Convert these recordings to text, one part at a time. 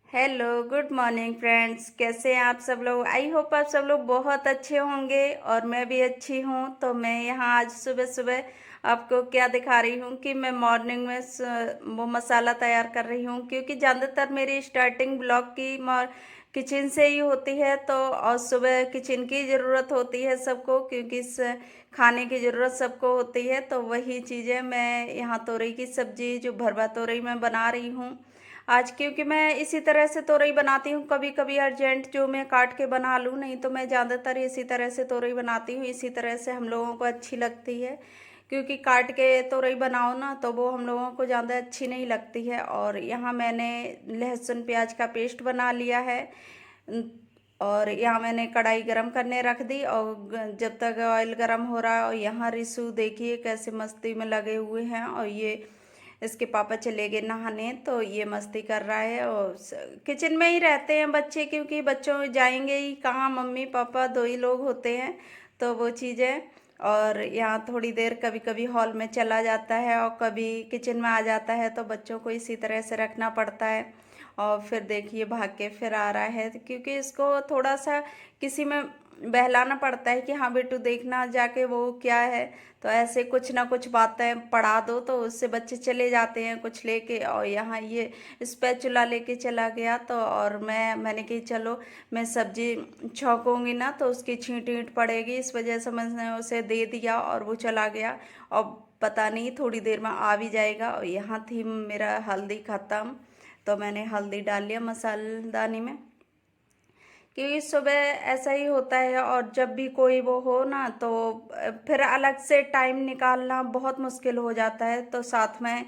Hello, good morning friends. कैसे हैं आप सब लोग? आई होप आप सब लोग बहुत अच्छे होंगे और मैं भी अच्छी हूँ। तो मैं यहाँ आज सुबह सुबह आपको क्या दिखा रही हूँ कि मैं मॉर्निंग में वो मसाला तैयार कर रही हूँ, क्योंकि ज़्यादातर मेरी स्टार्टिंग ब्लॉग की किचन से ही होती है। तो और सुबह किचन की ज़रूरत होती है सबको, क्योंकि खाने की ज़रूरत सबको होती है। तो वही चीज़ें मैं यहाँ तोरई की सब्ज़ी, जो भरवा तोरई मैं बना रही हूँ आज, क्योंकि मैं इसी तरह से तोरई बनाती हूँ। कभी कभी अर्जेंट जो मैं काट के बना लूँ, नहीं तो मैं ज़्यादातर इसी तरह से तोरई बनाती हूँ। इसी तरह से हम लोगों को अच्छी लगती है, क्योंकि काट के तोरई बनाओ ना तो वो हम लोगों को ज़्यादा अच्छी नहीं लगती है। और यहाँ मैंने लहसुन प्याज का पेस्ट बना लिया है। और यहाँ मैंने कढ़ाई गरम करने रख दी, और जब तक ऑयल गरम हो रहा है, और यहाँ रिशु देखिए कैसे मस्ती में लगे हुए हैं। और ये इसके पापा चले गए नहाने, तो ये मस्ती कर रहा है। और किचन में ही रहते हैं बच्चे, क्योंकि बच्चों जाएंगे ही कहाँ, मम्मी पापा दो ही लोग होते हैं। तो वो चीज़ें। और यहाँ थोड़ी देर कभी कभी हॉल में चला जाता है और कभी किचन में आ जाता है, तो बच्चों को इसी तरह से रखना पड़ता है। और फिर देखिए भाग के फिर आ रहा है, क्योंकि इसको थोड़ा सा किसी में बहलाना पड़ता है कि हाँ बेटू देखना जाके वो क्या है। तो ऐसे कुछ ना कुछ बातें पढ़ा दो तो उससे बच्चे चले जाते हैं कुछ लेके। और यहाँ ये स्पैचुला लेके चला गया, तो और मैंने कही चलो मैं सब्जी छौंकूंगी ना तो उसकी छींट वींट पड़ेगी, इस वजह से मैंने उसे दे दिया और वो चला गया। और पता नहीं थोड़ी देर में आ भी जाएगा। और यहाँ थी मेरा हल्दी ख़त्म, तो मैंने हल्दी डाल लिया मसालेदानी में, क्योंकि सुबह ऐसा ही होता है। और जब भी कोई वो हो ना, तो फिर अलग से टाइम निकालना बहुत मुश्किल हो जाता है। तो साथ में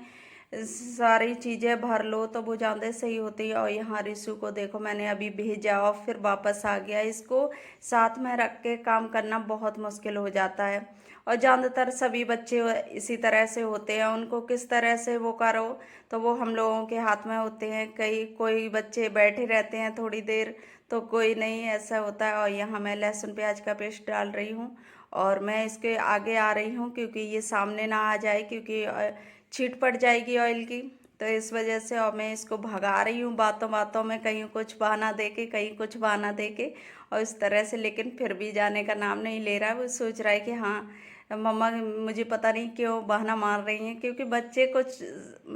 सारी चीज़ें भर लो तो वो ज़्यादा सही होती है। और यहाँ रिशु को देखो, मैंने अभी भेजा और फिर वापस आ गया। इसको साथ में रख के काम करना बहुत मुश्किल हो जाता है। और ज़्यादातर सभी बच्चे इसी तरह से होते हैं, उनको किस तरह से वो करो तो वो हम लोगों के हाथ में होते हैं। कई कोई बच्चे बैठे रहते हैं थोड़ी देर, तो कोई नहीं, ऐसा होता है। और यहाँ मैं लहसुन प्याज का पेस्ट डाल रही हूँ, और मैं इसके आगे आ रही हूँ क्योंकि ये सामने ना आ जाए, क्योंकि छींट पड़ जाएगी ऑयल की। तो इस वजह से और मैं इसको भगा रही हूँ बातों बातों में, कहीं कुछ बहाना दे के कहीं कुछ बहाना दे के, और इस तरह से। लेकिन फिर भी जाने का नाम नहीं ले रहा है। वो सोच रहा है कि हाँ मम्मा मुझे पता नहीं क्यों बहाना मार रही हैं, क्योंकि बच्चे कुछ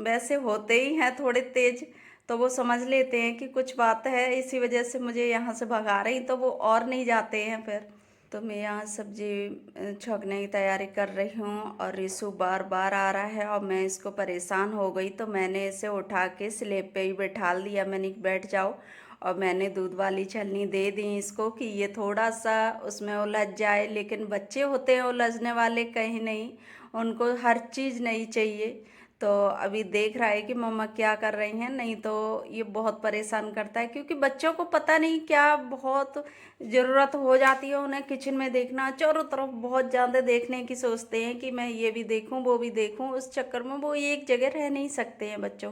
वैसे होते ही हैं थोड़े तेज। तो वो समझ लेते हैं कि कुछ बात है, इसी वजह से मुझे यहाँ से भगा रही, तो वो और नहीं जाते हैं फिर। तो मैं यहाँ सब्जी छौंकने की तैयारी कर रही हूँ, और रिशु बार बार आ रहा है और मैं इसको परेशान हो गई, तो मैंने इसे उठा के स्लेब पे ही बैठाल दिया। मैंने कि बैठ जाओ। और मैंने दूध वाली छलनी दे दी इसको कि ये थोड़ा सा उसमें उलझ जाए। लेकिन बच्चे होते हैं उलझने वाले, कहीं नहीं, उनको हर चीज़ नहीं चाहिए। तो अभी देख रहा है कि मम्मा क्या कर रही हैं, नहीं तो ये बहुत परेशान करता है, क्योंकि बच्चों को पता नहीं क्या बहुत ज़रूरत हो जाती है उन्हें किचन में देखना, चारों तरफ बहुत ज़्यादा देखने की सोचते हैं कि मैं ये भी देखूं वो भी देखूं। उस चक्कर में वो एक जगह रह नहीं सकते हैं बच्चों,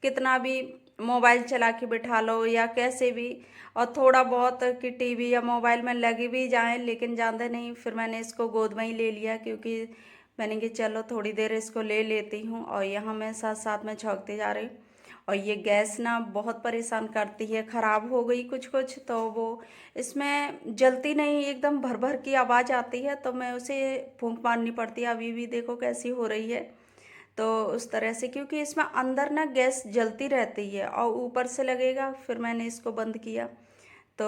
कितना भी मोबाइल चला के बिठा लो या कैसे भी। और थोड़ा बहुत कि टीवी या मोबाइल में लगे भी जाएं, लेकिन ज़्यादा नहीं। फिर मैंने इसको गोद में ही ले लिया, क्योंकि मैंने कि चलो थोड़ी देर इसको ले लेती हूँ। और यहाँ मैं साथ साथ में छौंकती जा रही हूँ। और ये गैस ना बहुत परेशान करती है, ख़राब हो गई कुछ कुछ, तो वो इसमें जलती नहीं, एकदम भर भर की आवाज़ आती है, तो मैं उसे फूंक मारनी पड़ती है। अभी भी देखो कैसी हो रही है। तो उस तरह से, क्योंकि इसमें अंदर ना गैस जलती रहती है और ऊपर से लगेगा। फिर मैंने इसको बंद किया, तो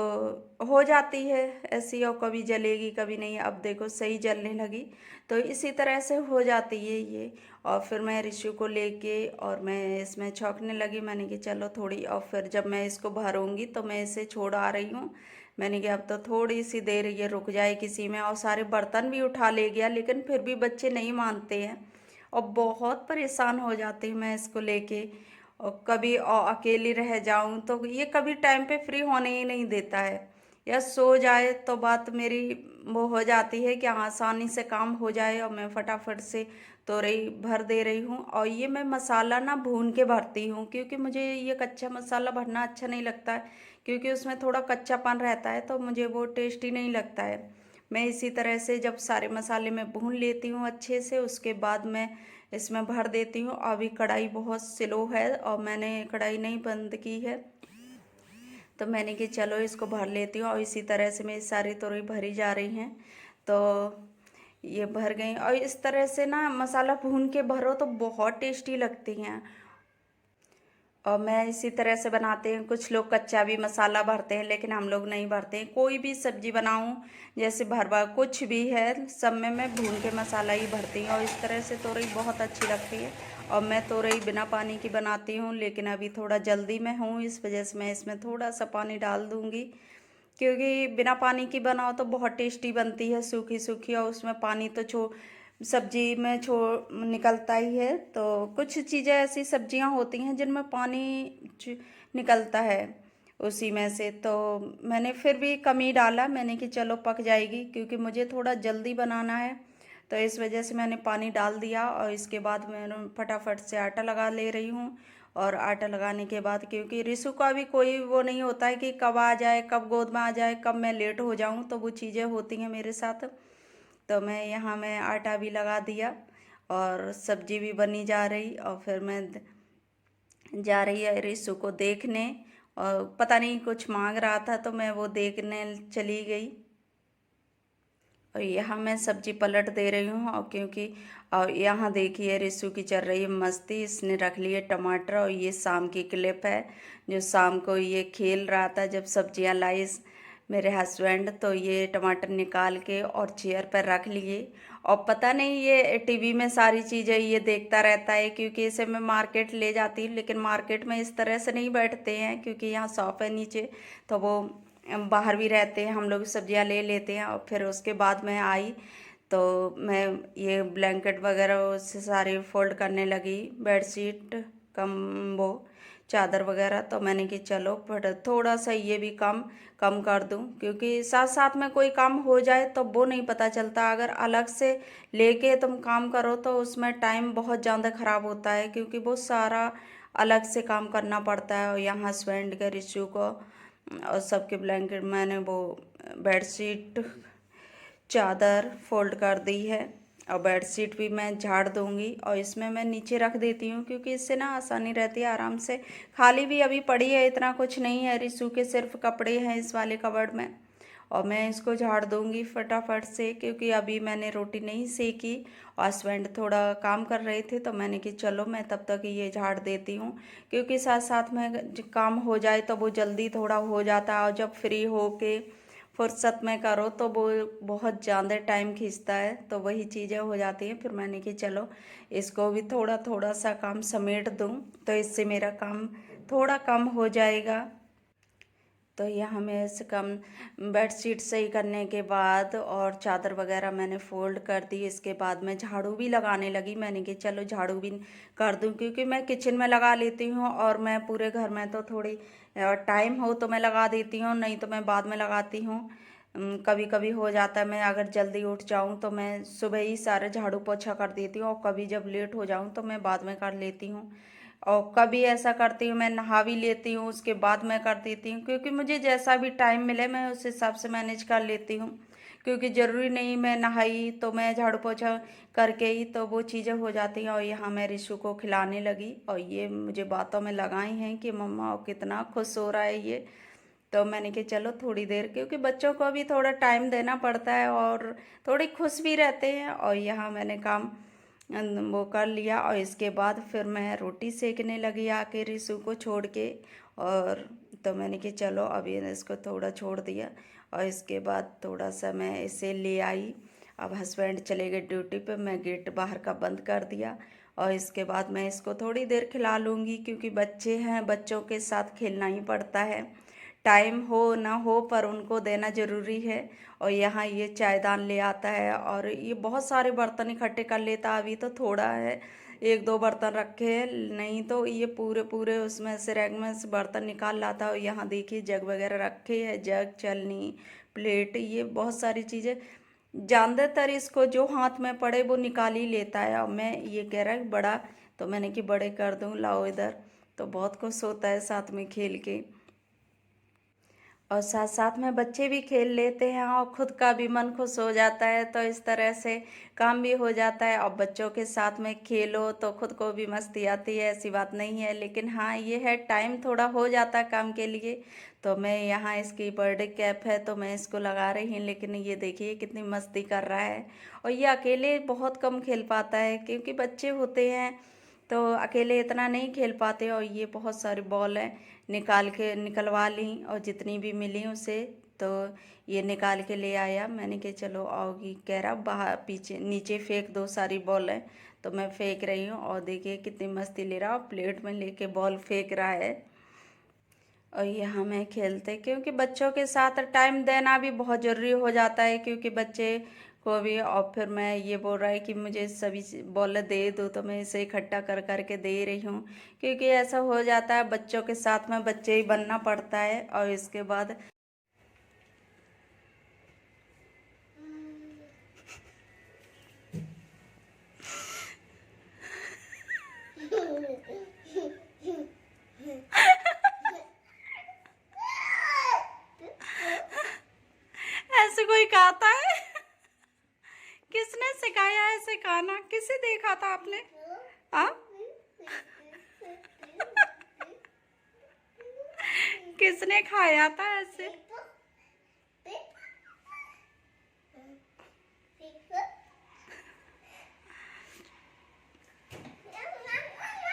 हो जाती है ऐसी, और कभी जलेगी कभी नहीं। अब देखो सही जलने लगी, तो इसी तरह से हो जाती है ये। और फिर मैं रिशु को लेके और मैं इसमें छौंकने लगी। मैंने कि चलो थोड़ी, और फिर जब मैं इसको भरूंगी तो मैं इसे छोड़ आ रही हूँ। मैंने कि अब तो थोड़ी सी देर ये रुक जाए किसी में। और सारे बर्तन भी उठा ले गया, लेकिन फिर भी बच्चे नहीं मानते हैं, और बहुत परेशान हो जाती हूँ मैं इसको लेके। और कभी अकेली रह जाऊं तो ये कभी टाइम पे फ्री होने ही नहीं देता है, या सो जाए तो बात मेरी वो हो जाती है कि आसानी से काम हो जाए, और मैं फटाफट से तोरई भर दे रही हूँ। और ये मैं मसाला ना भून के भरती हूँ, क्योंकि मुझे ये कच्चा मसाला भरना अच्छा नहीं लगता है, क्योंकि उसमें थोड़ा कच्चापन रहता है, तो मुझे वो टेस्टी नहीं लगता है। मैं इसी तरह से जब सारे मसाले मैं भून लेती हूँ अच्छे से, उसके बाद मैं इसमें भर देती हूँ। अभी कढ़ाई बहुत स्लो है और मैंने कढ़ाई नहीं बंद की है, तो मैंने कि चलो इसको भर लेती हूँ। और इसी तरह से मेरी सारी तोरई भरी जा रही हैं। तो ये भर गई और इस तरह से ना मसाला भून के भरो तो बहुत टेस्टी लगती हैं। और मैं इसी तरह से बनाते हैं। कुछ लोग कच्चा भी मसाला भरते हैं लेकिन हम लोग नहीं भरते हैं। कोई भी सब्जी बनाऊं जैसे भरवा कुछ भी है सब में मैं भून के मसाला ही भरती हूँ। और इस तरह से तोरई बहुत अच्छी लगती है। और मैं तोरई बिना पानी की बनाती हूँ लेकिन अभी थोड़ा जल्दी में हूँ, इस वजह से मैं इसमें थोड़ा सा पानी डाल दूँगी। क्योंकि बिना पानी की बनाओ तो बहुत टेस्टी बनती है, सूखी सूखी, और उसमें पानी तो सब्जी में निकलता ही है। तो कुछ चीज़ें ऐसी सब्जियां होती हैं जिनमें पानी निकलता है उसी में से। तो मैंने फिर भी कम ही डाला, मैंने कि चलो पक जाएगी क्योंकि मुझे थोड़ा जल्दी बनाना है। तो इस वजह से मैंने पानी डाल दिया और इसके बाद मैं फटाफट से आटा लगा ले रही हूँ। और आटा लगाने के बाद क्योंकि रिसु का भी कोई वो नहीं होता है कि कब आ जाए, कब गोद में आ जाए, कब मैं लेट हो जाऊँ, तो वो चीज़ें होती हैं मेरे साथ। तो मैं आटा भी लगा दिया और सब्जी भी बनी जा रही। और फिर मैं जा रही है रिसु को देखने, और पता नहीं कुछ मांग रहा था तो मैं वो देखने चली गई। और यहाँ मैं सब्जी पलट दे रही हूँ। और क्योंकि और यहाँ देखिए रिसु की चल रही है मस्ती, इसने रख लिए टमाटर। और ये शाम की क्लिप है जो शाम को ये खेल रहा था जब सब्जियाँ लाई मेरे हस्बैंड, तो ये टमाटर निकाल के और चेयर पर रख लिए। और पता नहीं ये टीवी में सारी चीज़ें ये देखता रहता है क्योंकि इसे मैं मार्केट ले जाती हूँ लेकिन मार्केट में इस तरह से नहीं बैठते हैं क्योंकि यहाँ शॉप है नीचे। तो वो बाहर भी रहते हैं, हम लोग सब्जियां ले लेते हैं। और फिर उसके बाद मैं आई तो मैं ये ब्लैंकेट वगैरह उससे सारी फोल्ड करने लगी, बेडशीट कम वो चादर वगैरह। तो मैंने कि चलो फट थोड़ा सा ये भी कम कम कर दूं क्योंकि साथ साथ में कोई काम हो जाए तो वो नहीं पता चलता। अगर अलग से लेके तुम काम करो तो उसमें टाइम बहुत ज़्यादा ख़राब होता है क्योंकि वो सारा अलग से काम करना पड़ता है। और यहाँ हस्बैंड के रिशू को और सबके ब्लैंकेट मैंने वो बेडशीट चादर फोल्ड कर दी है। और बेडशीट भी मैं झाड़ दूंगी और इसमें मैं नीचे रख देती हूँ क्योंकि इससे ना आसानी रहती है आराम से। खाली भी अभी पड़ी है, इतना कुछ नहीं है, रिसू के सिर्फ कपड़े हैं इस वाले कबर्ड में। और मैं इसको झाड़ दूंगी फटाफट से क्योंकि अभी मैंने रोटी नहीं सेकी और हस्बैंड थोड़ा काम कर रहे थे। तो मैंने कि चलो मैं तब तक ये झाड़ देती हूँ क्योंकि साथ साथ में काम हो जाए तो वो जल्दी थोड़ा हो जाता है। और जब फ्री हो के फुर्सत में करो तो वो बहुत ज़्यादा टाइम खींचता है, तो वही चीज़ें हो जाती हैं। फिर मैंने कि चलो इसको भी थोड़ा थोड़ा सा काम समेट दूँ तो इससे मेरा काम थोड़ा कम हो जाएगा। तो यहाँ मैं इस कम बेडशीट सही करने के बाद और चादर वगैरह मैंने फोल्ड कर दी। इसके बाद मैं झाड़ू भी लगाने लगी, मैंने कि चलो झाड़ू भी कर दूँ क्योंकि मैं किचन में लगा लेती हूँ और मैं पूरे घर में तो थोड़ी टाइम हो तो मैं लगा देती हूँ, नहीं तो मैं बाद में लगाती हूँ। कभी कभी हो जाता है मैं अगर जल्दी उठ जाऊँ तो मैं सुबह ही सारे झाड़ू पोछा कर देती हूँ और कभी जब लेट हो जाऊँ तो मैं बाद में कर लेती हूँ। और कभी ऐसा करती हूँ मैं नहा भी लेती हूँ उसके बाद मैं कर देती हूँ क्योंकि मुझे जैसा भी टाइम मिले मैं उस हिसाब से मैनेज कर लेती हूँ। क्योंकि ज़रूरी नहीं मैं नहाई तो मैं झाड़ू पोछा करके ही तो वो चीज़ें हो जाती हैं। और यहाँ मैं रिशु को खिलाने लगी और ये मुझे बातों में लगाई हैं कि मम्मा कितना खुश हो रहा है ये। तो मैंने कि चलो थोड़ी देर, क्योंकि बच्चों को भी थोड़ा टाइम देना पड़ता है और थोड़ी खुश भी रहते हैं। और यहाँ मैंने काम वो कर लिया और इसके बाद फिर मैं रोटी सेकने लगी आके रिसु को छोड़ के। और तो मैंने कि चलो अभी इसको थोड़ा छोड़ दिया और इसके बाद थोड़ा सा मैं इसे ले आई। अब हस्बैंड चले गए ड्यूटी पे, मैं गेट बाहर का बंद कर दिया और इसके बाद मैं इसको थोड़ी देर खिला लूँगी क्योंकि बच्चे हैं, बच्चों के साथ खेलना ही पड़ता है। टाइम हो ना हो पर उनको देना ज़रूरी है। और यहाँ ये चायदान ले आता है और ये बहुत सारे बर्तन इकट्ठे कर लेता। अभी तो थोड़ा है, एक दो बर्तन रखे हैं, नहीं तो ये पूरे पूरे उसमें से रैक में से बर्तन निकाल लाता है। और यहाँ देखिए जग वगैरह रखे हैं, जग छलनी प्लेट, ये बहुत सारी चीज़ें ज़्यादातर इसको जो हाथ में पड़े वो निकाल ही लेता है। और मैं ये कह रहा है बड़ा, तो मैंने कि बड़े कर दूँ, लाओ इधर, तो बहुत खुश होता है साथ में खेल के। और साथ साथ में बच्चे भी खेल लेते हैं और खुद का भी मन खुश हो जाता है। तो इस तरह से काम भी हो जाता है, और बच्चों के साथ में खेलो तो खुद को भी मस्ती आती है, ऐसी बात नहीं है। लेकिन हाँ, ये है टाइम थोड़ा हो जाता है काम के लिए। तो मैं यहाँ इसकी बर्थडे कैप है तो मैं इसको लगा रही हूँ, लेकिन ये देखिए कितनी मस्ती कर रहा है। और ये अकेले बहुत कम खेल पाता है, क्योंकि बच्चे होते हैं तो अकेले इतना नहीं खेल पाते। और ये बहुत सारी बॉल है, निकलवा ली, और जितनी भी मिली उसे तो ये निकाल के ले आया। मैंने कहा चलो आओगी, कह रहा बाहर पीछे नीचे फेंक दो सारी बॉल है। तो मैं फेंक रही हूँ, और देखिए कितनी मस्ती ले रहा, प्लेट में लेके बॉल फेंक रहा है। और ये हमें खेलते, क्योंकि बच्चों के साथ टाइम देना भी बहुत ज़रूरी हो जाता है, क्योंकि बच्चे को भी। और फिर मैं ये बोल रहा है कि मुझे सभी बॉल दे दो, तो मैं इसे इकट्ठा कर करके दे रही हूँ, क्योंकि ऐसा हो जाता है बच्चों के साथ में बच्चे ही बनना पड़ता है। और इसके बाद ऐसे कोई खाता है? किसने सिखाया ऐसे खाना? किसे देखा था आपने? हाँ, किसने खाया था ऐसे?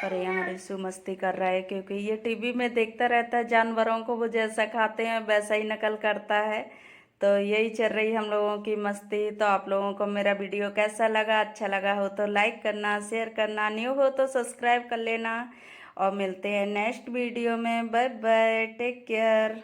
और यहाँ रिशु मस्ती कर रहा है, क्योंकि ये टीवी में देखता रहता है जानवरों को, वो जैसा खाते हैं वैसा ही नकल करता है। तो यही चल रही हम लोगों की मस्ती। तो आप लोगों को मेरा वीडियो कैसा लगा? अच्छा लगा हो तो लाइक करना, शेयर करना, न्यू हो तो सब्सक्राइब कर लेना। और मिलते हैं नेक्स्ट वीडियो में। Bye bye, take care.